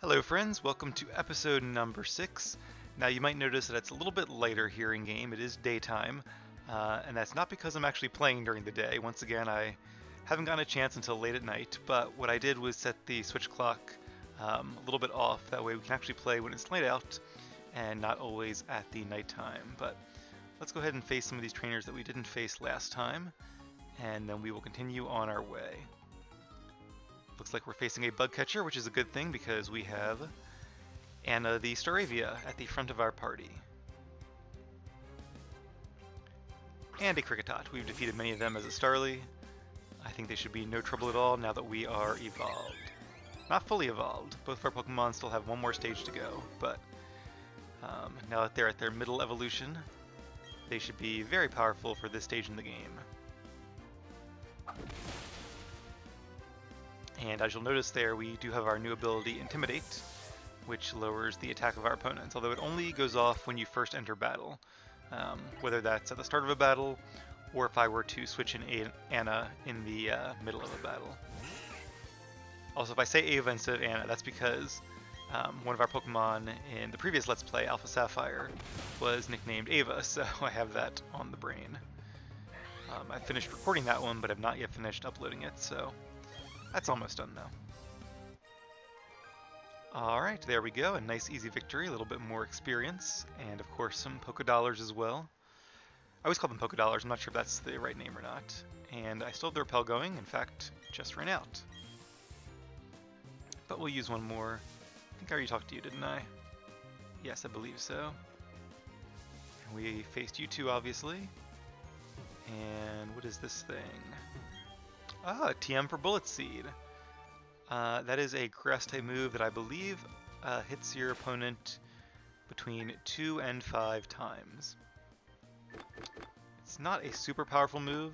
Hello friends, welcome to episode number 6. Now you might notice that it's a little bit later here in game. It is daytime, and that's not because I'm actually playing during the day. Once again, I haven't gotten a chance until late at night, but what I did was set the switch clock a little bit off. That way we can actually play when it's light out and not always at the nighttime. But let's go ahead and face some of these trainers that we didn't face last time, and then we will continue on our way. Looks like we're facing a bug catcher, which is a good thing because we have Anna the Staravia at the front of our party. And a Kricketot. We've defeated many of them as a Starly. I think they should be no trouble at all now that we are evolved. Not fully evolved. Both of our Pokemon still have one more stage to go, but now that they're at their middle evolution, they should be very powerful for this stage in the game. And as you'll notice there, we do have our new ability, Intimidate, which lowers the attack of our opponents, although it only goes off when you first enter battle, whether that's at the start of a battle, or if I were to switch in Anna in the middle of a battle. Also, if I say Ava instead of Anna, that's because one of our Pokemon in the previous Let's Play, Alpha Sapphire, was nicknamed Ava, so I have that on the brain. I finished recording that one, but have not yet finished uploading it, so that's almost done though. Alright, there we go. A nice easy victory, a little bit more experience, and of course some Pokédollars as well. I always call them Pokédollars, I'm not sure if that's the right name or not. And I still have the repel going, in fact, just ran out. But we'll use one more. I think I already talked to you, didn't I? Yes, I believe so. And we faced you two, obviously. And what is this thing? Ah, TM for Bullet Seed. That is a grass type move that I believe hits your opponent between 2 and 5 times. It's not a super powerful move.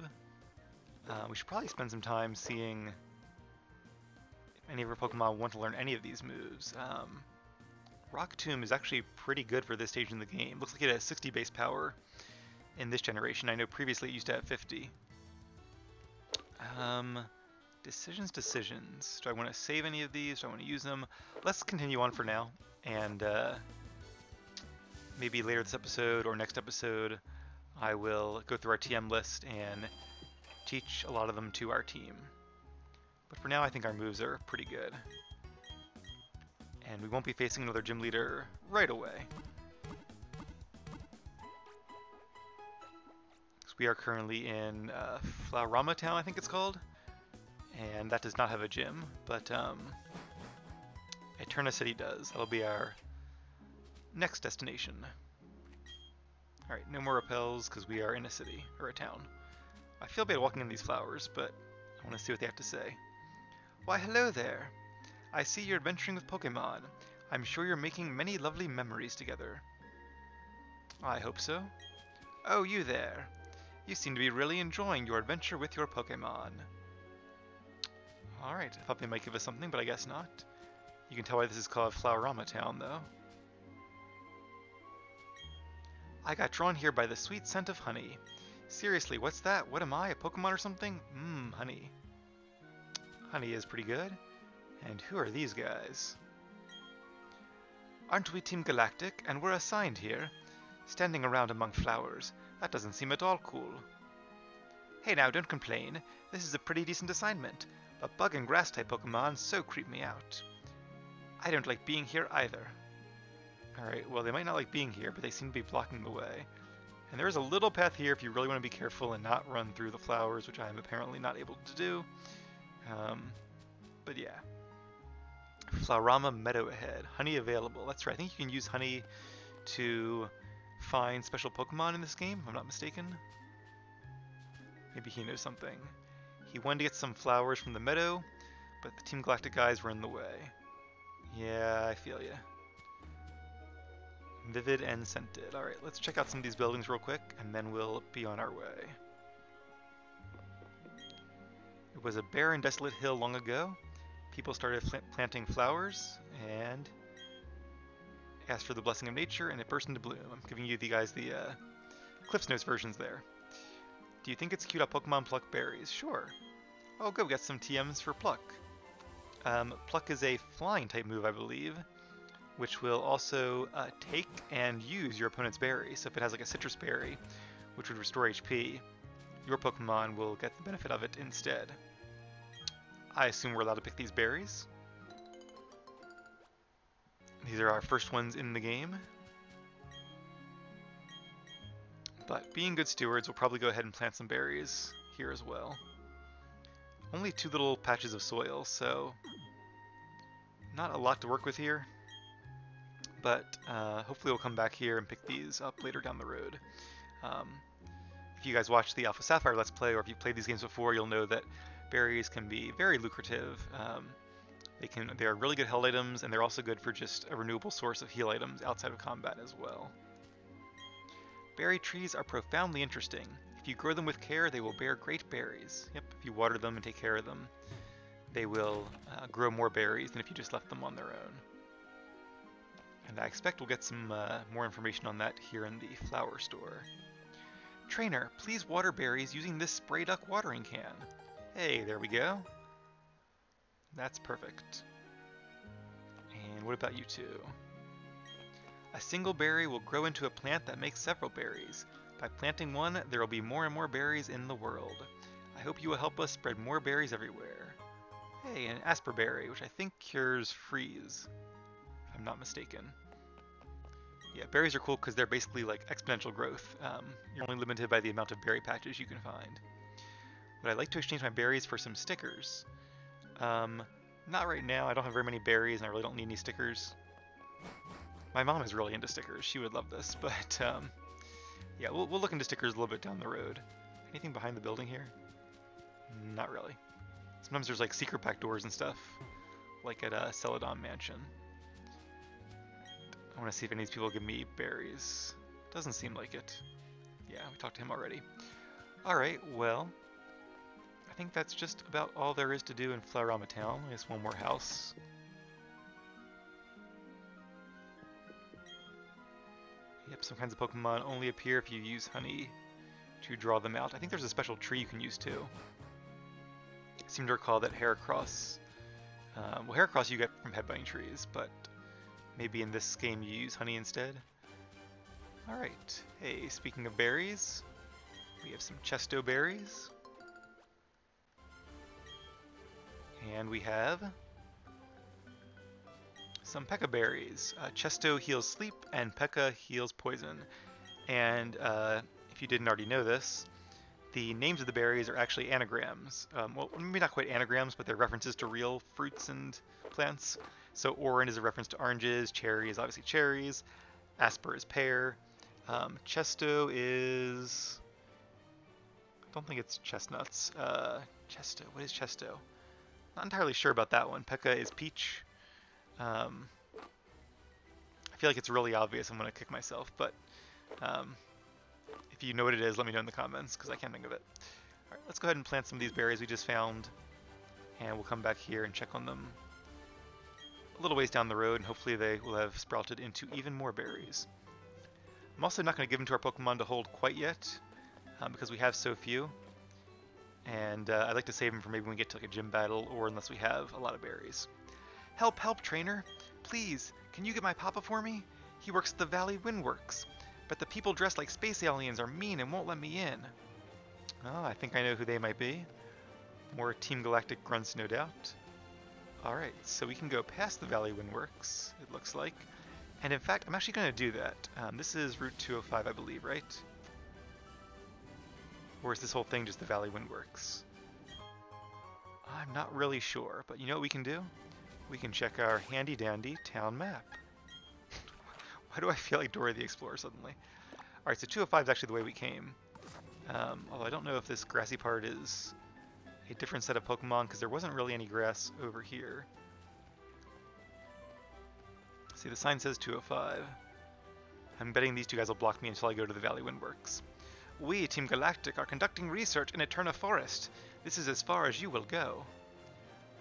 We should probably spend some time seeing if any of our Pokemon want to learn any of these moves. Rock Tomb is actually pretty good for this stage in the game. Looks like it has 60 base power in this generation. I know previously it used to have 50. Decisions. Do I want to save any of these? Do I want to use them? Let's continue on for now, and maybe later this episode or next episode I will go through our TM list and teach a lot of them to our team. But for now I think our moves are pretty good. And we won't be facing another gym leader right away. We are currently in Flowerama Town, I think it's called, and that does not have a gym, but Eterna City does. That'll be our next destination. Alright, no more repels because we are in a city, or a town. I feel bad walking in these flowers, but I want to see what they have to say. Why, hello there! I see you're adventuring with Pokémon. I'm sure you're making many lovely memories together. I hope so. Oh, you there! You seem to be really enjoying your adventure with your Pokémon. Alright, I thought they might give us something, but I guess not. You can tell why this is called Flowerama Town, though. I got drawn here by the sweet scent of honey. Seriously, what's that? What am I, a Pokemon or something? Honey. Honey is pretty good. And who are these guys? Aren't we Team Galactic, and we're assigned here? Standing around among flowers. That doesn't seem at all cool. Hey now, don't complain. This is a pretty decent assignment, but bug and grass type Pokemon so creep me out. I don't like being here either. Alright, well they might not like being here, but they seem to be blocking the way. And there is a little path here if you really want to be careful and not run through the flowers, which I am apparently not able to do. But yeah. Flowerama Meadow ahead. Honey available. That's right, I think you can use honey to find special Pokemon in this game, if I'm not mistaken. Maybe he knows something. He wanted to get some flowers from the meadow, but the Team Galactic guys were in the way. Yeah, I feel ya. Vivid and scented. Alright, let's check out some of these buildings real quick, and then we'll be on our way. It was a bare and desolate hill long ago. People started planting flowers, and asked for the blessing of nature, and it burst into bloom. I'm giving you guys the Cliff's Notes versions there. Do you think it's cute how Pokemon pluck berries? Sure. Oh good, we got some TMs for pluck. Pluck is a flying type move, I believe, which will also take and use your opponent's berry. So if it has like a citrus berry, which would restore HP, your Pokemon will get the benefit of it instead. I assume we're allowed to pick these berries. These are our first ones in the game. But being good stewards, we'll probably go ahead and plant some berries here as well. Only 2 little patches of soil, so not a lot to work with here. But hopefully we'll come back here and pick these up later down the road. If you guys watch the Alpha Sapphire Let's Play, or if you've played these games before, you'll know that berries can be very lucrative. They are really good held items, and they're also good for just a renewable source of heal items outside of combat as well. Berry trees are profoundly interesting. If you grow them with care, they will bear great berries. Yep, if you water them and take care of them, they will grow more berries than if you just left them on their own. And I expect we'll get some more information on that here in the flower store. Trainer, please water berries using this spray duck watering can. Hey, there we go. That's perfect. And what about you two? A single berry will grow into a plant that makes several berries. By planting one, there will be more and more berries in the world. I hope you will help us spread more berries everywhere. Hey, an asperberry, which I think cures freeze, if I'm not mistaken. Yeah, berries are cool because they're basically like exponential growth. You're only limited by the amount of berry patches you can find. But I'd like to exchange my berries for some stickers. Not right now. I don't have very many berries and I really don't need any stickers. My mom is really into stickers. She would love this, but yeah, we'll look into stickers a little bit down the road. Anything behind the building here? Not really. Sometimes there's like secret back doors and stuff, like at Celadon Mansion. I want to see if any of these people give me berries. Doesn't seem like it. Yeah, we talked to him already. Alright, well, I think that's just about all there is to do in Flowerama Town. I guess one more house. Yep, some kinds of Pokemon only appear if you use honey to draw them out. I think there's a special tree you can use too. I seem to recall that Heracross, well, Heracross you get from headbutting trees, but maybe in this game you use honey instead. Alright, hey, speaking of berries, we have some Chesto berries. And we have some Pekka berries. Chesto heals sleep and Pekka heals poison. And if you didn't already know this, the names of the berries are actually anagrams. Well, maybe not quite anagrams, but they're references to real fruits and plants. So orange is a reference to oranges, cherry is obviously cherries, asper is pear, Chesto is... I don't think it's chestnuts. Chesto, what is Chesto? Not entirely sure about that one. Pekka is peach. I feel like it's really obvious. I'm going to kick myself, but if you know what it is, let me know in the comments, because I can't think of it. Alright, let's go ahead and plant some of these berries we just found, and we'll come back here and check on them a little ways down the road, and hopefully they will have sprouted into even more berries. I'm also not going to give them to our Pokemon to hold quite yet, because we have so few, and I'd like to save them for maybe when we get to like a gym battle, or unless we have a lot of berries. Help, help, trainer! Please, can you get my papa for me? He works at the Valley Windworks, but the people dressed like space aliens are mean and won't let me in. Oh, I think I know who they might be. More Team Galactic grunts, no doubt. Alright, so we can go past the Valley Windworks, it looks like. And in fact, I'm actually going to do that. This is Route 205, I believe, right? Or is this whole thing just the Valley Windworks? I'm not really sure, but you know what we can do? We can check our handy-dandy town map. Why do I feel like Dora the Explorer suddenly? Alright, so 205 is actually the way we came. Although I don't know if this grassy part is a different set of Pokemon, because there wasn't really any grass over here. See, the sign says 205. I'm betting these two guys will block me until I go to the Valley Windworks. We, Team Galactic, are conducting research in Eterna Forest. This is as far as you will go.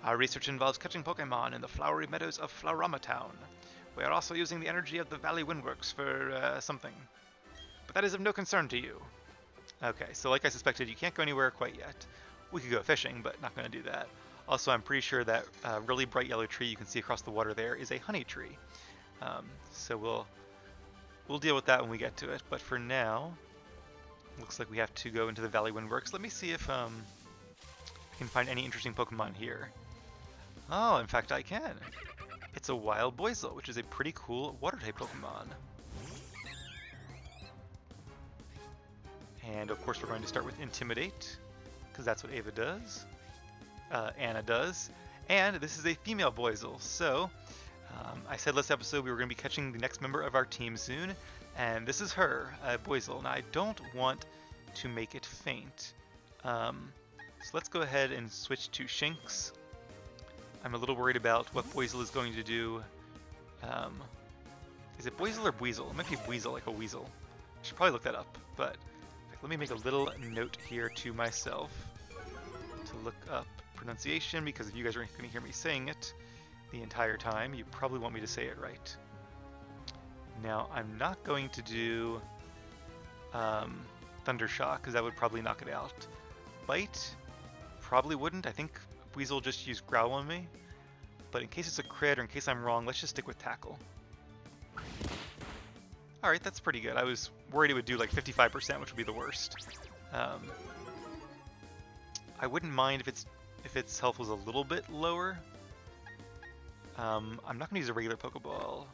Our research involves catching Pokemon in the flowery meadows of Flowerama Town. We are also using the energy of the Valley Windworks for something. But that is of no concern to you. Okay, so like I suspected, you can't go anywhere quite yet. We could go fishing, but not going to do that. Also, I'm pretty sure that really bright yellow tree you can see across the water there is a honey tree. So we'll deal with that when we get to it. But for now, looks like we have to go into the Valley Windworks. Let me see if I can find any interesting Pokemon here. Oh, in fact, I can. It's a wild Boizel, which is a pretty cool water-type Pokemon. And of course, we're going to start with Intimidate, because that's what Ava does. Anna does. And this is a female Boizel, so I said last episode we were going to be catching the next member of our team soon, and this is her, Boizel. Now, I don't want to make it faint, so let's go ahead and switch to Shinx. I'm a little worried about what Boizel is going to do. Is it Boizel or Weasel? It might be Weasel, like a weasel. I should probably look that up, but let me make a little note here to myself to look up pronunciation, because if you guys are going to hear me saying it the entire time, you probably want me to say it right. Now, I'm not going to do Thundershock, because that would probably knock it out. Bite probably wouldn't. I think Weasel just used Growl on me. But in case it's a crit, or in case I'm wrong, let's just stick with Tackle. Alright, that's pretty good. I was worried it would do like 55%, which would be the worst. I wouldn't mind if its health was a little bit lower. I'm not going to use a regular Pokeball.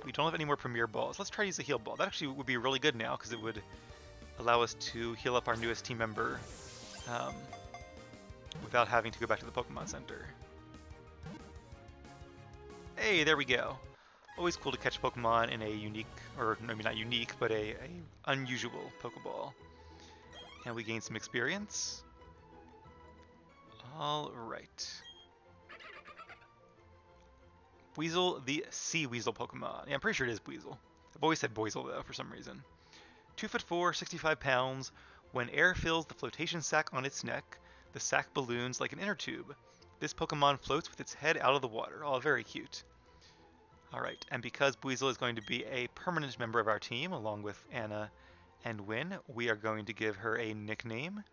We don't have any more Premier Balls. Let's try to use a Heal Ball. That actually would be really good now, because it would allow us to heal up our newest team member without having to go back to the Pokemon Center. Hey, there we go. Always cool to catch Pokemon in a unique, or maybe not unique, but a unusual Pokeball. And we gain some experience. Alright. Weasel, the Sea Weasel Pokemon. Yeah, I'm pretty sure it is Weasel. I've always said Boizel, though, for some reason. 2'4", 65 pounds. When air fills the flotation sac on its neck, the sac balloons like an inner tube. This Pokemon floats with its head out of the water. Oh, very cute. Alright, and because Weasel is going to be a permanent member of our team, along with Anna and Wynn, we are going to give her a nickname.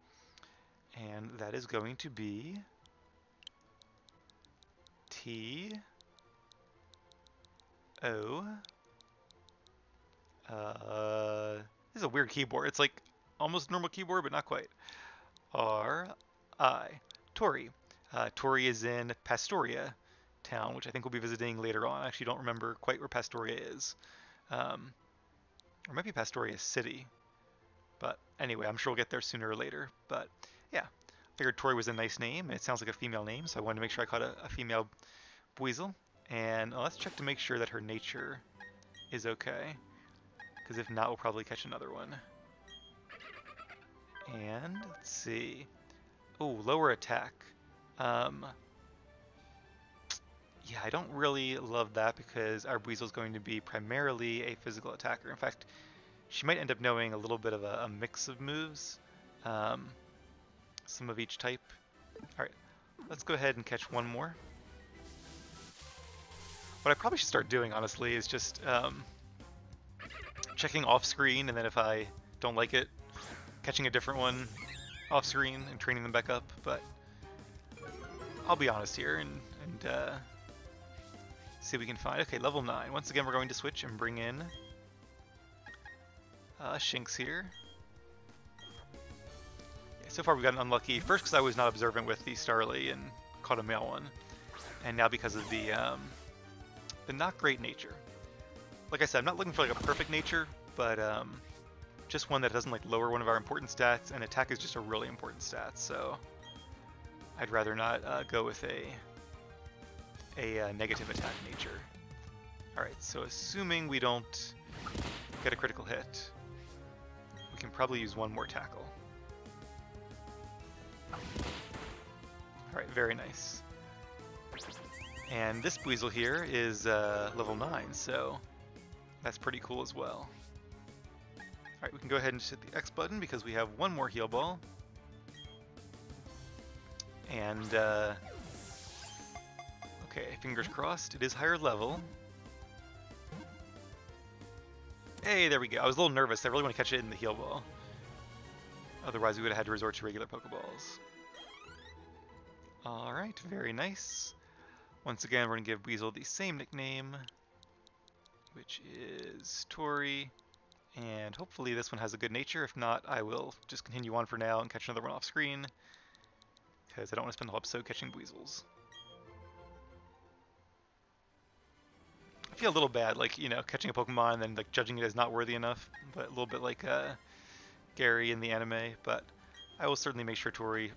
And that is going to be T-O... This is a weird keyboard. It's like almost normal keyboard, but not quite. R-I. Tori. Tori is in Pastoria town, which I think we'll be visiting later on. I actually don't remember quite where Pastoria is. Or it might be Pastoria City. But anyway, I'm sure we'll get there sooner or later. But yeah, I figured Tori was a nice name, and it sounds like a female name, so I wanted to make sure I caught a female Weasel. And let's check to make sure that her nature is okay, because if not, we'll probably catch another one. And let's see. Oh, lower attack. Yeah, I don't really love that, because our Weasel is going to be primarily a physical attacker. In fact, she might end up knowing a little bit of a mix of moves, some of each type. Alright, let's go ahead and catch one more. What I probably should start doing, honestly, is just checking off screen, and then if I don't like it, catching a different one off screen and training them back up. But I'll be honest here and see what we can find. Okay, level 9. Once again, we're going to switch and bring in Shinx here. Yeah, so far we've gotten unlucky. First because I was not observant with the Starly and caught a male one. And now because of the not great nature. Like I said, I'm not looking for like a perfect nature, but just one that doesn't like lower one of our important stats, and attack is just a really important stat, so I'd rather not go with a negative attack nature. Alright, so assuming we don't get a critical hit, we can probably use one more tackle. Alright, very nice. And this Weasel here is level 9, so that's pretty cool as well. Alright, we can go ahead and hit the X button because we have one more heal ball. And, okay, fingers crossed, it is higher level. Hey, there we go. I was a little nervous. I really want to catch it in the heal ball. Otherwise, we would have had to resort to regular Pokeballs. Alright, very nice. Once again, we're going to give Weasel the same nickname, which is Tori. And hopefully this one has a good nature. If not, I will just continue on for now and catch another one off screen, because I don't want to spend the whole episode catching weasels. I feel a little bad, like, you know, catching a Pokemon and then like judging it as not worthy enough, but a little bit like Gary in the anime. But I will certainly make sure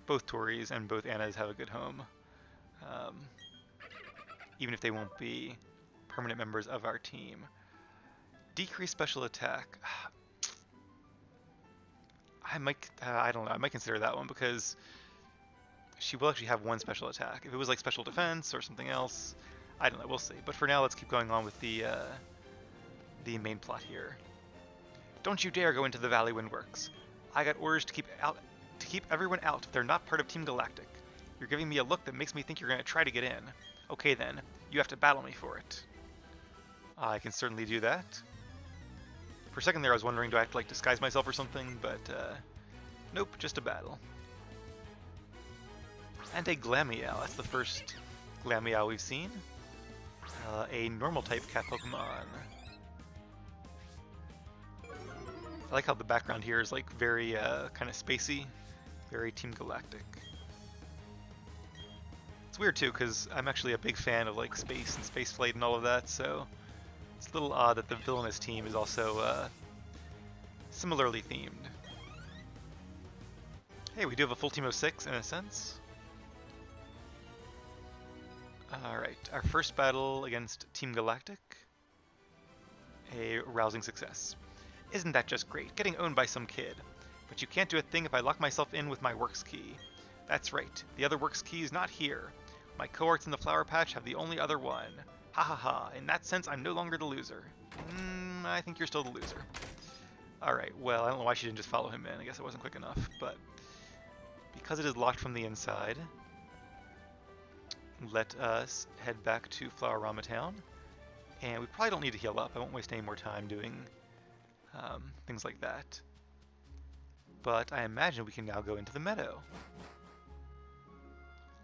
both Tories and both Annas have a good home, even if they won't be permanent members of our team. Decrease special attack. I don't know, I might consider that one because she will actually have one special attack. If it was like special defense or something else, I don't know, we'll see. But for now, let's keep going on with the main plot here. Don't you dare go into the Valley Windworks. I got orders to keep everyone out if they're not part of Team Galactic. You're giving me a look that makes me think you're going to try to get in. Okay then, you have to battle me for it. I can certainly do that. For a second there I was wondering, do I have to like disguise myself or something, but nope, just a battle. And a Glamio, that's the first Glamio we've seen. A normal type cat Pokemon. I like how the background here is like very kind of spacey, very Team Galactic. It's weird too, because I'm actually a big fan of like space and spaceflight and all of that, so it's a little odd that the villainous team is also similarly themed. Hey, we do have a full team of 6 in a sense. Alright, our first battle against Team Galactic. A rousing success. Isn't that just great, getting owned by some kid? But you can't do a thing if I lock myself in with my works key. That's right, the other works key is not here. My cohorts in the Flower Patch have the only other one. Ha ha ha, in that sense I'm no longer the loser. I think you're still the loser. Alright, well, I don't know why she didn't just follow him in. I guess it wasn't quick enough, but because it is locked from the inside, let us head back to Flowerama Town. And we probably don't need to heal up. I won't waste any more time doing things like that. But I imagine we can now go into the Meadow.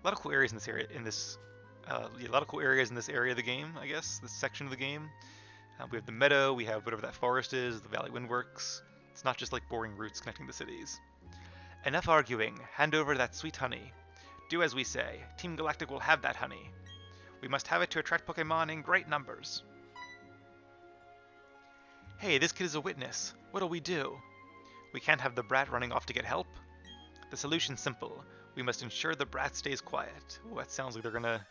A lot of cool areas in this area. A lot of cool areas in this area of the game, I guess, this section of the game. We have the Meadow, we have whatever that forest is, the Valley Windworks. It's not just like boring routes connecting the cities. Enough arguing, hand over that sweet honey. Do as we say, Team Galactic will have that honey. We must have it to attract Pokémon in great numbers. Hey, this kid is a witness. What'll we do? We can't have the brat running off to get help. The solution's simple. We must ensure the brat stays quiet. Ooh, that sounds like they're gonna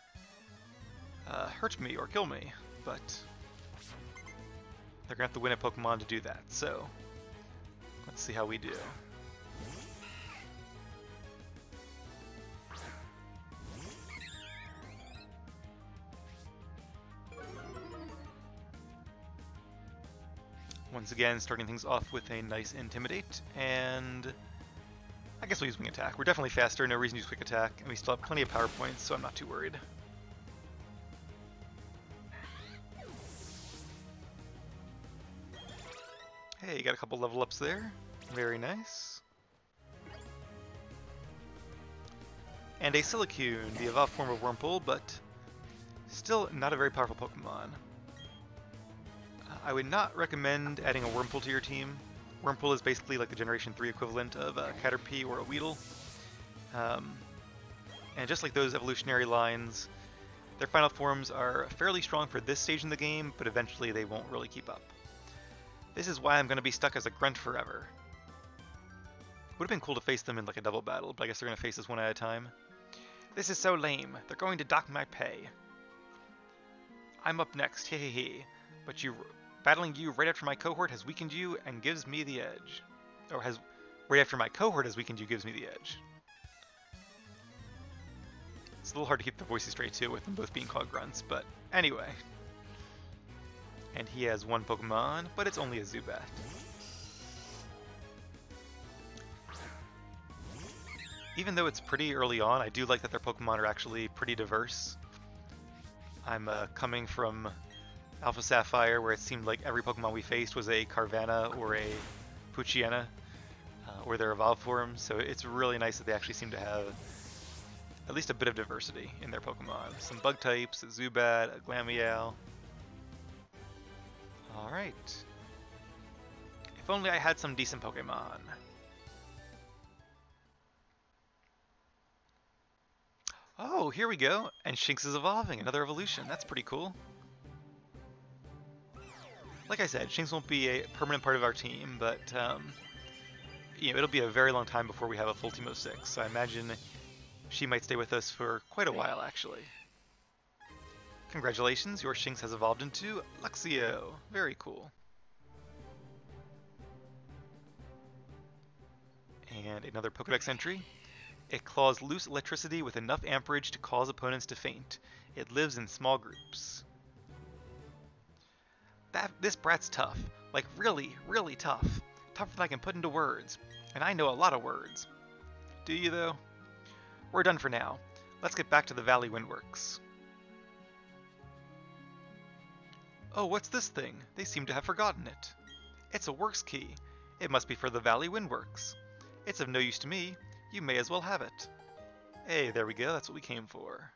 hurt me or kill me, but they're gonna have to win a Pokemon to do that, so let's see how we do. Once again, starting things off with a nice Intimidate, and I guess we'll use Wing Attack. We're definitely faster, no reason to use Quick Attack, and we still have plenty of power points, so I'm not too worried. Hey, got a couple level ups there. Very nice. And a Silicune, the evolved form of Wurmple, but still not a very powerful Pokemon. I would not recommend adding a Wurmple to your team. Wurmple is basically like the Generation 3 equivalent of a Caterpie or a Weedle. And just like those evolutionary lines, their final forms are fairly strong for this stage in the game, but eventually they won't really keep up. This is why I'm going to be stuck as a grunt forever. Would have been cool to face them in like a double battle, but I guess they're going to face us one at a time. This is so lame. They're going to dock my pay. I'm up next, hehehe. But battling you right after my cohort has weakened you and gives me the edge. Or right after my cohort has weakened you gives me the edge. It's a little hard to keep the voices straight too with them both being called grunts, but anyway. And he has one Pokemon, but it's only a Zubat. Even though it's pretty early on, I do like that their Pokemon are actually pretty diverse. I'm coming from Alpha Sapphire, where it seemed like every Pokemon we faced was a Carvanha or a Poochyena, or their evolved forms, so it's really nice that they actually seem to have at least a bit of diversity in their Pokemon. Some bug types, a Zubat, a Glamio. Alright. If only I had some decent Pokemon. Oh, here we go. And Shinx is evolving, another evolution. That's pretty cool. Like I said, Shinx won't be a permanent part of our team, but you know, it'll be a very long time before we have a full team of 6. So I imagine she might stay with us for quite a while, actually. Congratulations, your Shinx has evolved into Luxio. Very cool. And another Pokedex entry. It claws loose electricity with enough amperage to cause opponents to faint. It lives in small groups. This brat's tough. Like really, really tough. Tougher than I can put into words. And I know a lot of words. Do you though? We're done for now. Let's get back to the Valley Windworks. Oh, what's this thing? They seem to have forgotten it. It's a works key. It must be for the Valley Windworks. It's of no use to me. You may as well have it. Hey, there we go. That's what we came for.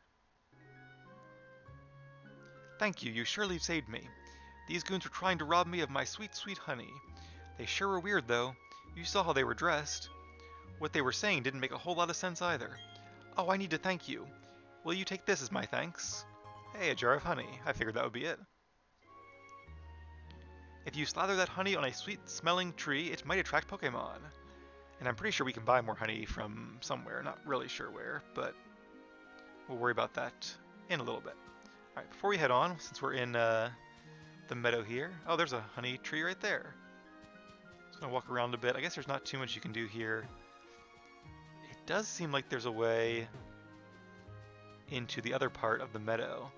Thank you. You surely saved me. These goons were trying to rob me of my sweet, sweet honey. They sure were weird, though. You saw how they were dressed. What they were saying didn't make a whole lot of sense either. Oh, I need to thank you. Will you take this as my thanks? Hey, a jar of honey. I figured that would be it. If you slather that honey on a sweet-smelling tree, it might attract Pokémon. And I'm pretty sure we can buy more honey from somewhere. Not really sure where, but we'll worry about that in a little bit. Alright, before we head on, since we're in the meadow here. Oh, there's a honey tree right there. Just gonna walk around a bit. I guess there's not too much you can do here. It does seem like there's a way into the other part of the meadow.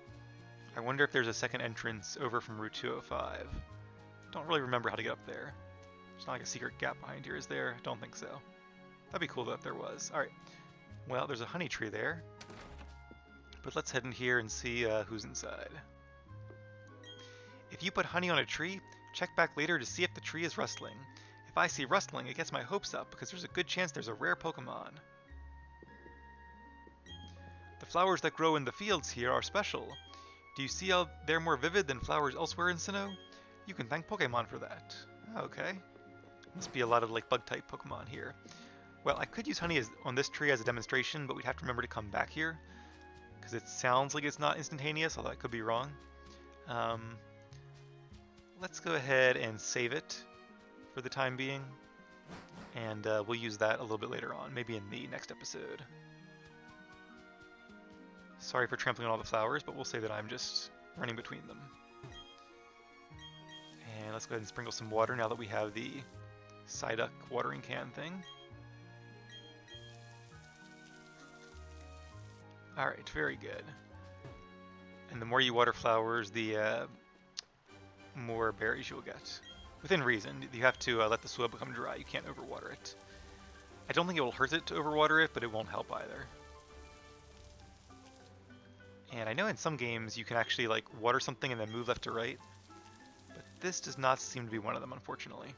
I wonder if there's a second entrance over from Route 205. Don't really remember how to get up there. There's not like a secret gap behind here, is there? Don't think so. That'd be cool though if there was. Alright. Well, there's a honey tree there. But let's head in here and see who's inside. If you put honey on a tree, check back later to see if the tree is rustling. If I see rustling, it gets my hopes up because there's a good chance there's a rare Pokemon. The flowers that grow in the fields here are special. Do you see how they're more vivid than flowers elsewhere in Sinnoh? You can thank Pokemon for that. Okay. Must be a lot of like bug-type Pokemon here. Well, I could use honey on this tree as a demonstration, but we'd have to remember to come back here. Because it sounds like it's not instantaneous, although I could be wrong. Let's go ahead and save it for the time being. And we'll use that a little bit later on, maybe in the next episode. Sorry for trampling on all the flowers, but we'll say that I'm just running between them. And let's go ahead and sprinkle some water now that we have the Psyduck watering can thing. Alright, very good. And the more you water flowers, the more berries you'll get. Within reason. You have to let the soil become dry. You can't overwater it. I don't think it will hurt it to overwater it, but it won't help either. And I know in some games you can actually like water something and then move left to right. But this does not seem to be one of them, unfortunately.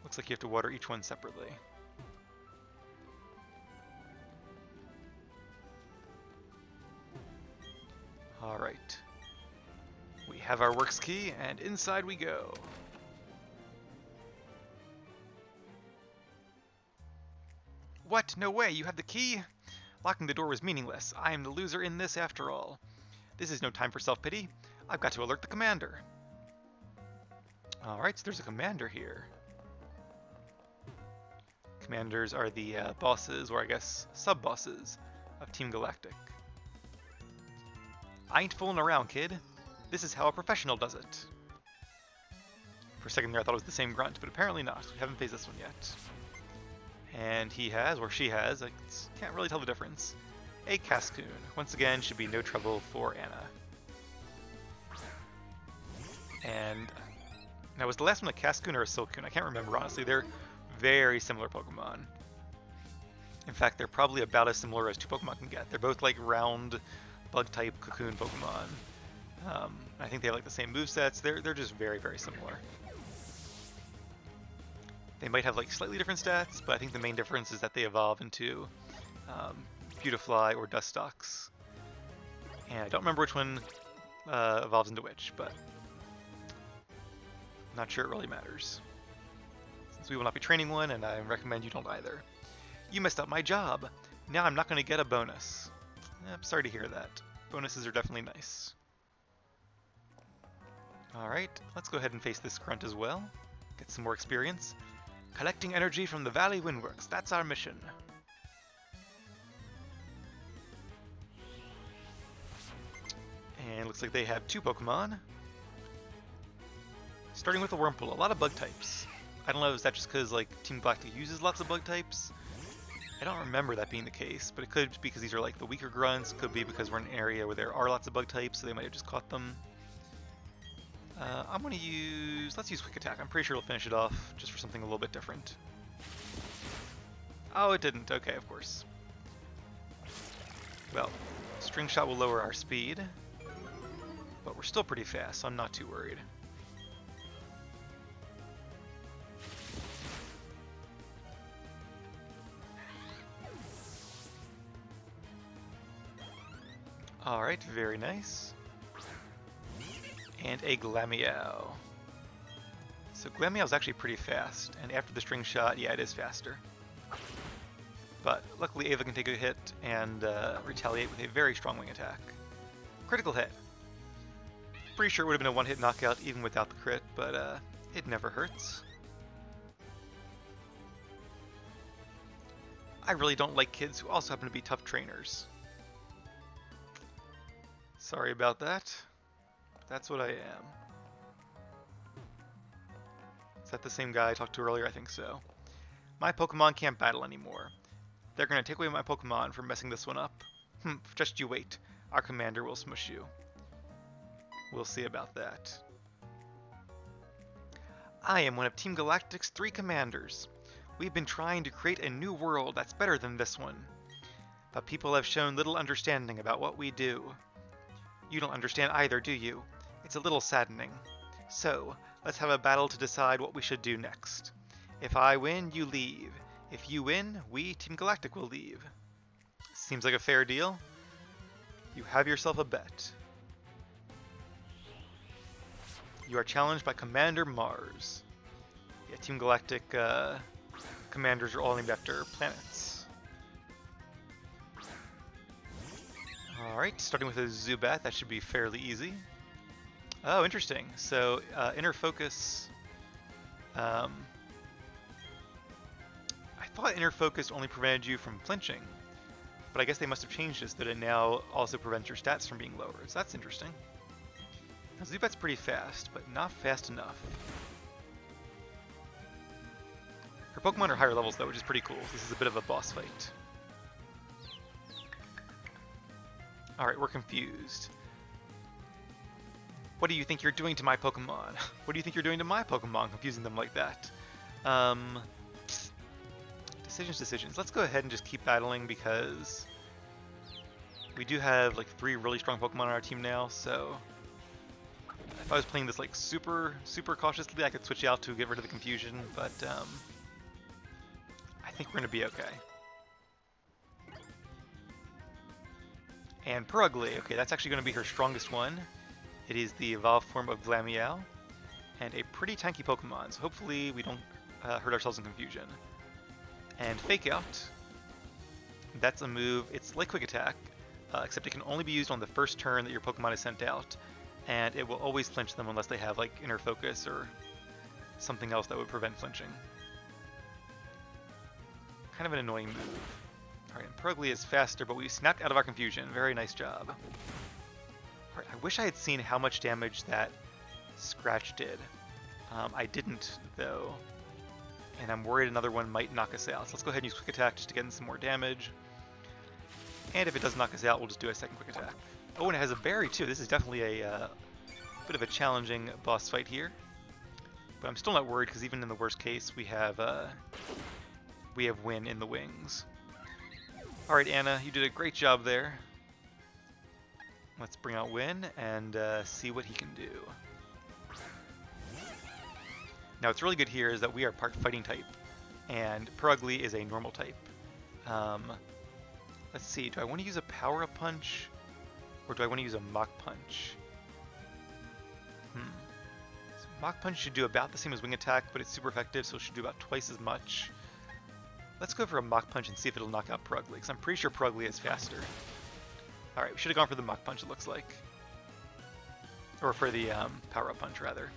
Looks like you have to water each one separately. Alright. We have our works key, and inside we go. What? No way, you have the key? Locking the door was meaningless. I am the loser in this after all. This is no time for self-pity. I've got to alert the commander. Alright, so there's a commander here. Commanders are the bosses, or I guess sub-bosses, of Team Galactic. I ain't fooling around, kid. This is how a professional does it. For a second there I thought it was the same grunt, but apparently not. We haven't faced this one yet. And he has, or she has, I can't really tell the difference, a Cascoon. Once again, should be no trouble for Anna. And now, was the last one a Cascoon or a Silcoon? I can't remember, honestly. They're very similar Pokemon. In fact, they're probably about as similar as two Pokemon can get. They're both like round, bug-type cocoon Pokemon. I think they have like the same movesets. They're just very, very similar. They might have like slightly different stats, but I think the main difference is that they evolve into Beautifly, or Dustox. And I don't remember which one evolves into which, but I'm not sure it really matters. Since we will not be training one, and I recommend you don't either. You messed up my job. Now I'm not going to get a bonus. I'm sorry to hear that. Bonuses are definitely nice. Alright, let's go ahead and face this grunt as well. Get some more experience. Collecting energy from the Valley Windworks. That's our mission. And looks like they have 2 Pokemon. Starting with a Wurmple, a lot of bug types. I don't know if that's just because like Team Galactic uses lots of bug types. I don't remember that being the case, but it could be because these are like the weaker grunts. Could be because we're in an area where there are lots of bug types, so they might have just caught them. I'm going to use... let's use Quick Attack. I'm pretty sure it'll finish it off, just for something a little bit different. Oh, it didn't. Okay, of course. Well, String Shot will lower our speed, but we're still pretty fast, so I'm not too worried. Alright, very nice. And a Glamio. So Glamio is actually pretty fast, and after the String Shot, yeah, it is faster. But luckily Ava can take a hit and retaliate with a very strong wing attack. Critical hit. Pretty sure it would have been a one-hit knockout even without the crit, but it never hurts. I really don't like kids who also happen to be tough trainers. Sorry about that. That's what I am. Is that the same guy I talked to earlier? I think so. My Pokemon can't battle anymore. They're going to take away my Pokemon for messing this one up. Just you wait. Our commander will smush you. We'll see about that. I am one of Team Galactic's 3 commanders. We've been trying to create a new world that's better than this one. But people have shown little understanding about what we do. You don't understand either, do you? It's a little saddening. So, let's have a battle to decide what we should do next. If I win, you leave. If you win, we, Team Galactic, will leave. Seems like a fair deal. You have yourself a bet. You are challenged by Commander Mars. Yeah, Team Galactic commanders are all named after planets. Alright, starting with a Zubat, that should be fairly easy. Oh, interesting. So, Inner Focus... I thought Inner Focus only prevented you from flinching, but I guess they must have changed this, that it now also prevents your stats from being lowered, so that's interesting. Now, Zubat's pretty fast, but not fast enough. Her Pokemon are higher levels though, which is pretty cool. This is a bit of a boss fight. Alright, we're confused. What do you think you're doing to my Pokemon? What do you think you're doing to my Pokemon, confusing them like that? Decisions. Let's go ahead and just keep battling because we do have like 3 really strong Pokemon on our team now, so if I was playing this like super cautiously, I could switch out to get rid of the confusion, but I think we're going to be okay. And Purugly, okay, that's actually going to be her strongest one. It is the evolved form of Glamio, and a pretty tanky Pokemon, so hopefully we don't hurt ourselves in confusion. And Fake Out, that's a move, it's like Quick Attack, except it can only be used on the first turn that your Pokemon is sent out, and it will always flinch them unless they have like Inner Focus or something else that would prevent flinching. Kind of an annoying move. Alright, and Purugly is faster, but we snapped out of our confusion. Very nice job. Alright, I wish I had seen how much damage that Scratch did. I didn't, though. And I'm worried another one might knock us out. So let's go ahead and use Quick Attack just to get in some more damage. And if it does knock us out, we'll just do a second Quick Attack. Oh, and it has a berry too. This is definitely a bit of a challenging boss fight here. But I'm still not worried because even in the worst case, we have Win in the wings. Alright, Anna, you did a great job there. Let's bring out Win and see what he can do. Now, what's really good here is that we are part fighting type, and Purugly is a normal type. Let's see, do I want to use a power-up punch? Or do I want to use a Mach Punch? So Mach Punch should do about the same as Wing Attack, but it's super effective, so it should do about twice as much. Let's go for a Mach Punch and see if it'll knock out Purugly, because I'm pretty sure Purugly is faster. Alright, we should have gone for the Mach Punch, it looks like. Or for the Power-Up Punch, rather.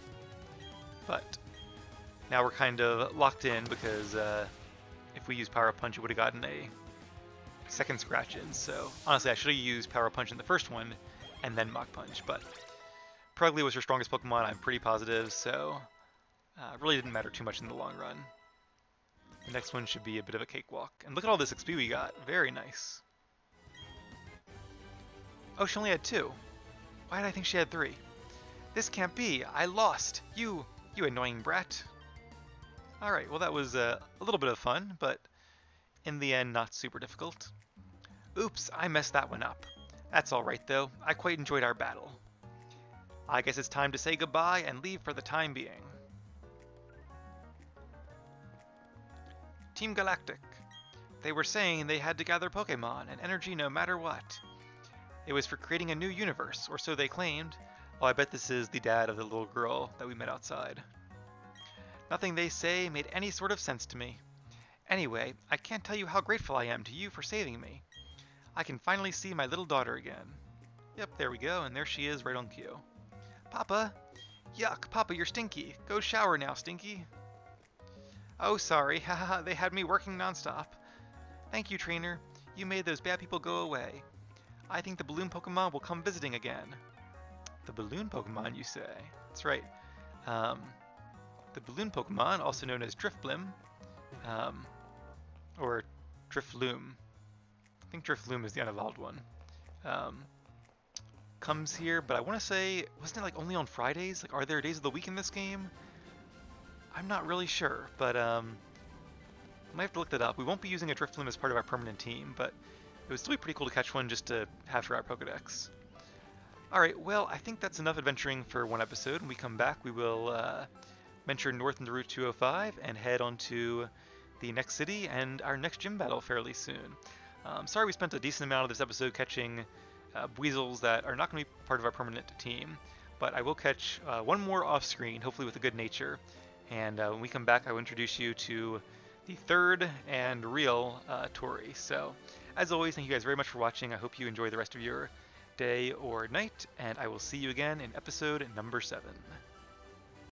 But now we're kind of locked in, because if we use Power-Up Punch, it would have gotten a second scratch in. So honestly, I should have used Power-Up Punch in the first one, and then Mach Punch. But Purugly was her strongest Pokemon, I'm pretty positive, so it really didn't matter too much in the long run. The next one should be a bit of a cakewalk. And look at all this XP we got. Very nice. Oh, she only had 2. Why did I think she had 3? This can't be. I lost. You annoying brat. Alright, well that was a little bit of fun, but in the end, not super difficult. Oops, I messed that one up. That's alright though. I quite enjoyed our battle. I guess it's time to say goodbye and leave for the time being. Team Galactic. They were saying they had to gather Pokémon and energy no matter what. It was for creating a new universe, or so they claimed. Oh, I bet this is the dad of the little girl that we met outside. Nothing they say made any sort of sense to me. Anyway, I can't tell you how grateful I am to you for saving me. I can finally see my little daughter again. Yep, there we go, and there she is right on cue. Papa! Yuck, Papa, you're stinky. Go shower now, Stinky. Oh, sorry, haha, they had me working nonstop. Thank you, trainer. You made those bad people go away. I think the balloon Pokemon will come visiting again. The balloon Pokemon, you say? That's right. The balloon Pokemon, also known as Drifblim, or Drifloom. I think Drifloom is the unevolved one. Comes here, but I want to say, wasn't it like only on Fridays? Like, are there days of the week in this game? I'm not really sure, but I might have to look that up. We won't be using a Drifloom as part of our permanent team, but it would still be pretty cool to catch one just to have for our Pokedex. Alright, well, I think that's enough adventuring for one episode. When we come back, we will venture north into Route 205 and head on to the next city and our next gym battle fairly soon. Sorry we spent a decent amount of this episode catching Weasels that are not going to be part of our permanent team, but I will catch one more off-screen, hopefully with a good nature. And when we come back, I will introduce you to the third and real Tori. So, as always, thank you guys very much for watching. I hope you enjoy the rest of your day or night, and I will see you again in episode number 7.